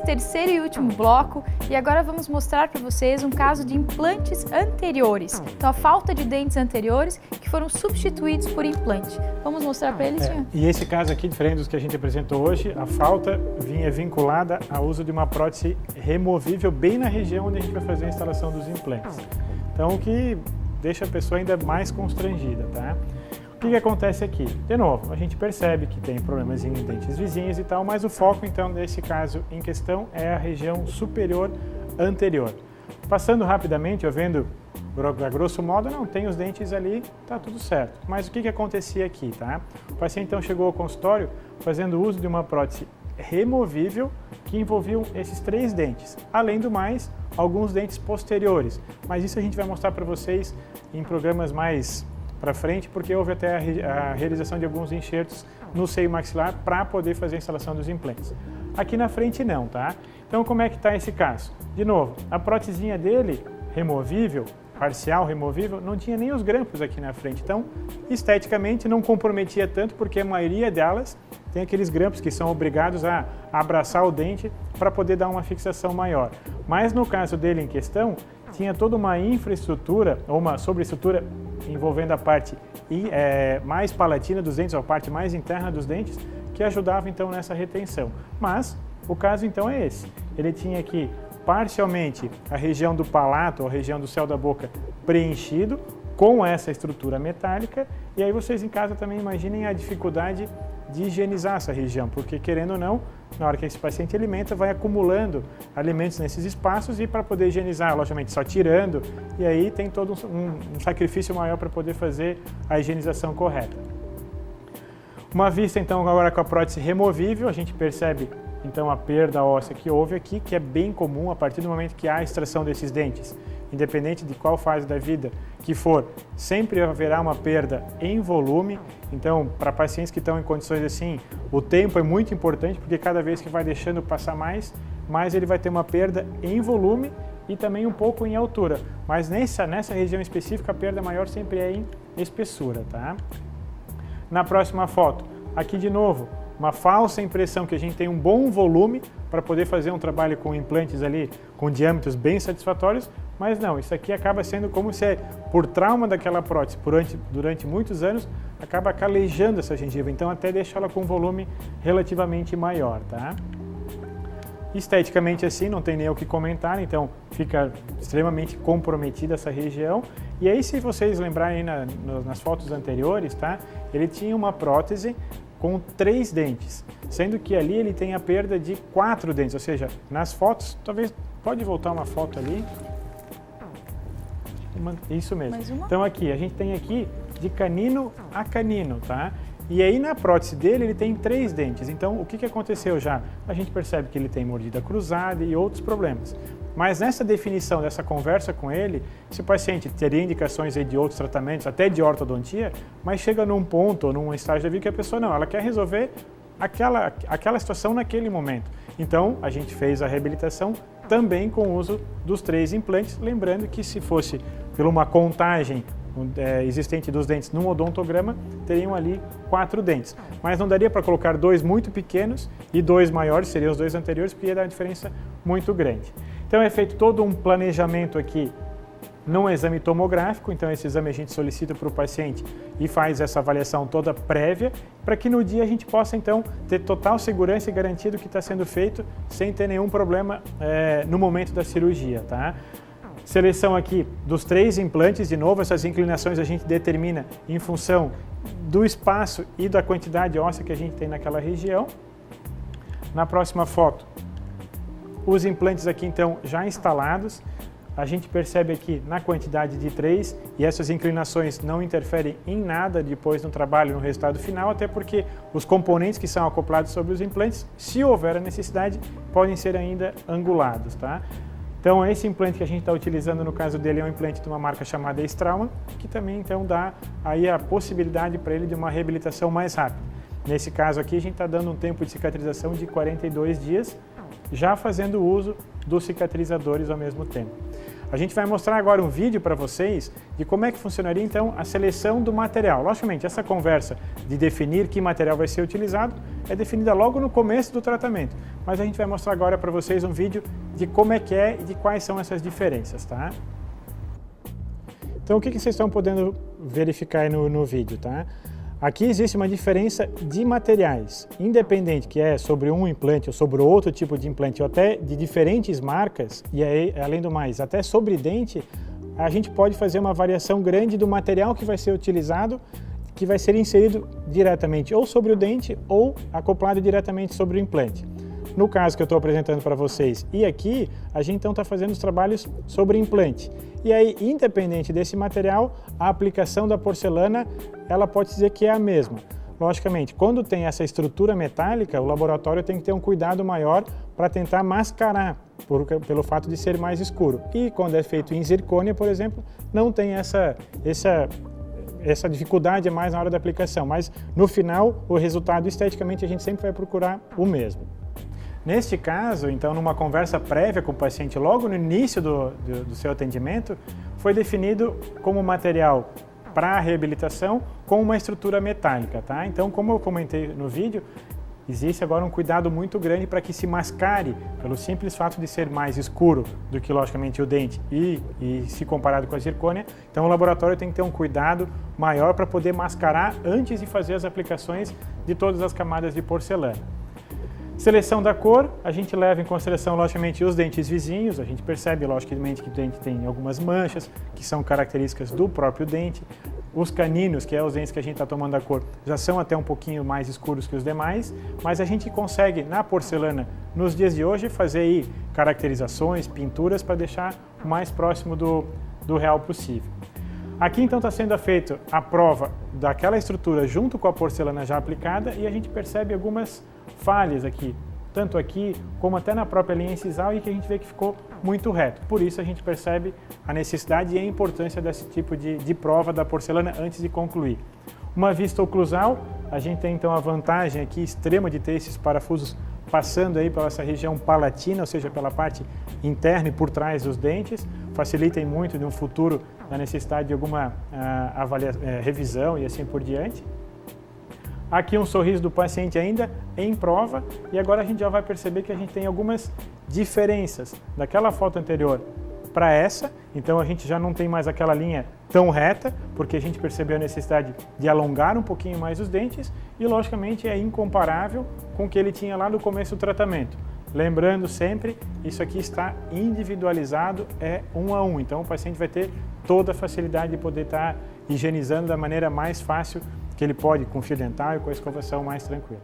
terceiro e último bloco e agora vamos mostrar para vocês um caso de implantes anteriores. Então, a falta de dentes anteriores que foram substituídos por implante. Vamos mostrar para eles, Jean? E esse caso aqui, diferente dos que a gente apresentou hoje, a falta vinha vinculada ao uso de uma prótese removível bem na região onde a gente vai fazer a instalação dos implantes. Então, o que deixa a pessoa ainda mais constrangida, tá? O que acontece aqui? De novo, a gente percebe que tem problemas em dentes vizinhos e tal, mas o foco, então, desse caso em questão é a região superior anterior. Passando rapidamente, eu vendo, a grosso modo, não, tem os dentes ali, tá tudo certo. Mas o que acontecia aqui, tá? O paciente, então, chegou ao consultório fazendo uso de uma prótese removível que envolviam esses 3 dentes. Além do mais, alguns dentes posteriores. Mas isso a gente vai mostrar para vocês em programas mais para frente, porque houve até a realização de alguns enxertos no seio maxilar para poder fazer a instalação dos implantes. Aqui na frente não, tá? Então como é que está esse caso? De novo, a prótesinha dele, removível, parcial removível, não tinha nem os grampos aqui na frente. Então, esteticamente não comprometia tanto, porque a maioria delas tem aqueles grampos que são obrigados a abraçar o dente para poder dar uma fixação maior. Mas no caso dele em questão, tinha toda uma infraestrutura, ou uma sobreestrutura envolvendo a parte mais palatina dos dentes, ou a parte mais interna dos dentes, que ajudava então nessa retenção. Mas o caso então é esse. Ele tinha aqui parcialmente a região do palato, ou a região do céu da boca preenchido com essa estrutura metálica, e aí vocês em casa também imaginem a dificuldade de higienizar essa região, porque querendo ou não, na hora que esse paciente alimenta, vai acumulando alimentos nesses espaços e para poder higienizar, logicamente só tirando, e aí tem todo um sacrifício maior para poder fazer a higienização correta. Uma vista então agora com a prótese removível, a gente percebe então a perda óssea que houve aqui, que é bem comum a partir do momento que há a extração desses dentes. Independente de qual fase da vida que for, sempre haverá uma perda em volume. Então, para pacientes que estão em condições assim, o tempo é muito importante, porque cada vez que vai deixando passar mais ele vai ter uma perda em volume e também um pouco em altura. Mas nessa região específica, a perda maior sempre é em espessura, tá? Na próxima foto, aqui de novo, uma falsa impressão que a gente tem um bom volume para poder fazer um trabalho com implantes ali com diâmetros bem satisfatórios, mas não, isso aqui acaba sendo como se, por trauma daquela prótese durante muitos anos, acaba calejando essa gengiva, então até deixa ela com um volume relativamente maior, tá? Esteticamente assim, não tem nem o que comentar, então fica extremamente comprometida essa região. E aí, se vocês lembrarem nas fotos anteriores, tá? Ele tinha uma prótese com 3 dentes, sendo que ali ele tem a perda de 4 dentes, ou seja, nas fotos, talvez, pode voltar uma foto ali, isso mesmo. Então aqui, a gente tem aqui de canino a canino, tá? E aí na prótese dele ele tem 3 dentes, então o que aconteceu já? A gente percebe que ele tem mordida cruzada e outros problemas. Mas nessa definição, dessa conversa com ele, se o paciente teria indicações aí de outros tratamentos, até de ortodontia, mas chega num ponto ou num estágio da vida que a pessoa não, ela quer resolver aquela situação naquele momento. Então, a gente fez a reabilitação também com o uso dos 3 implantes, lembrando que se fosse por uma contagem existente dos dentes num odontograma, teriam ali 4 dentes. Mas não daria para colocar 2 muito pequenos e 2 maiores, seriam os 2 anteriores, porque ia dar uma diferença muito grande. Então é feito todo um planejamento aqui num exame tomográfico, então esse exame a gente solicita para o paciente e faz essa avaliação toda prévia, para que no dia a gente possa então ter total segurança e garantia do que está sendo feito, sem ter nenhum problema no momento da cirurgia, tá? Seleção aqui dos 3 implantes, de novo, essas inclinações a gente determina em função do espaço e da quantidade óssea que a gente tem naquela região. Na próxima foto, os implantes aqui então já instalados, a gente percebe aqui na quantidade de 3 e essas inclinações não interferem em nada depois no trabalho, no resultado final, até porque os componentes que são acoplados sobre os implantes, se houver a necessidade, podem ser ainda angulados, tá? Então esse implante que a gente está utilizando no caso dele é um implante de uma marca chamada Straumann, que também então dá aí a possibilidade para ele de uma reabilitação mais rápida. Nesse caso aqui a gente está dando um tempo de cicatrização de 42 dias, já fazendo uso dos cicatrizadores ao mesmo tempo. A gente vai mostrar agora um vídeo para vocês de como é que funcionaria então a seleção do material. Logicamente, essa conversa de definir que material vai ser utilizado é definida logo no começo do tratamento, mas a gente vai mostrar agora para vocês um vídeo de como é que é e de quais são essas diferenças, tá? Então, o que vocês estão podendo verificar aí no vídeo, tá? Aqui existe uma diferença de materiais, independente que é sobre um implante ou sobre outro tipo de implante, ou até de diferentes marcas, e aí, além do mais, até sobre dente, a gente pode fazer uma variação grande do material que vai ser utilizado, que vai ser inserido diretamente ou sobre o dente ou acoplado diretamente sobre o implante. No caso que eu estou apresentando para vocês e aqui, a gente então está fazendo os trabalhos sobre implante. E aí, independente desse material, a aplicação da porcelana, ela pode dizer que é a mesma. Logicamente, quando tem essa estrutura metálica, o laboratório tem que ter um cuidado maior para tentar mascarar, pelo fato de ser mais escuro. E quando é feito em zircônia, por exemplo, não tem essa dificuldade mais na hora da aplicação, mas no final, o resultado esteticamente a gente sempre vai procurar o mesmo. Neste caso, então, numa conversa prévia com o paciente, logo no início do seu atendimento, foi definido como material para a reabilitação com uma estrutura metálica, tá? Então, como eu comentei no vídeo, existe agora um cuidado muito grande para que se mascare, pelo simples fato de ser mais escuro do que, logicamente, o dente e se comparado com a zircônia. Então, o laboratório tem que ter um cuidado maior para poder mascarar antes de fazer as aplicações de todas as camadas de porcelana. Seleção da cor, a gente leva em consideração, logicamente, os dentes vizinhos. A gente percebe, logicamente, que o dente tem algumas manchas, que são características do próprio dente. Os caninos, que é os dentes que a gente está tomando a cor, já são até um pouquinho mais escuros que os demais, mas a gente consegue, na porcelana, nos dias de hoje, fazer aí caracterizações, pinturas, para deixar o mais próximo do real possível. Aqui, então, está sendo feita a prova daquela estrutura junto com a porcelana já aplicada e a gente percebe algumas falhas aqui, tanto aqui como até na própria linha incisal, e que a gente vê que ficou muito reto. Por isso a gente percebe a necessidade e a importância desse tipo de prova da porcelana antes de concluir. Uma vista oclusal, a gente tem então a vantagem aqui extrema de ter esses parafusos passando aí pela essa região palatina, ou seja, pela parte interna e por trás dos dentes, facilitem muito no futuro a necessidade de alguma revisão e assim por diante. Aqui um sorriso do paciente ainda em prova, e agora a gente já vai perceber que a gente tem algumas diferenças daquela foto anterior para essa. Então a gente já não tem mais aquela linha tão reta, porque a gente percebeu a necessidade de alongar um pouquinho mais os dentes e, logicamente, é incomparável com o que ele tinha lá no começo do tratamento. Lembrando sempre, isso aqui está individualizado, é 1 a 1, então o paciente vai ter toda a facilidade de poder estar higienizando da maneira mais fácil que ele pode, com fio dental e com a escovação mais tranquila.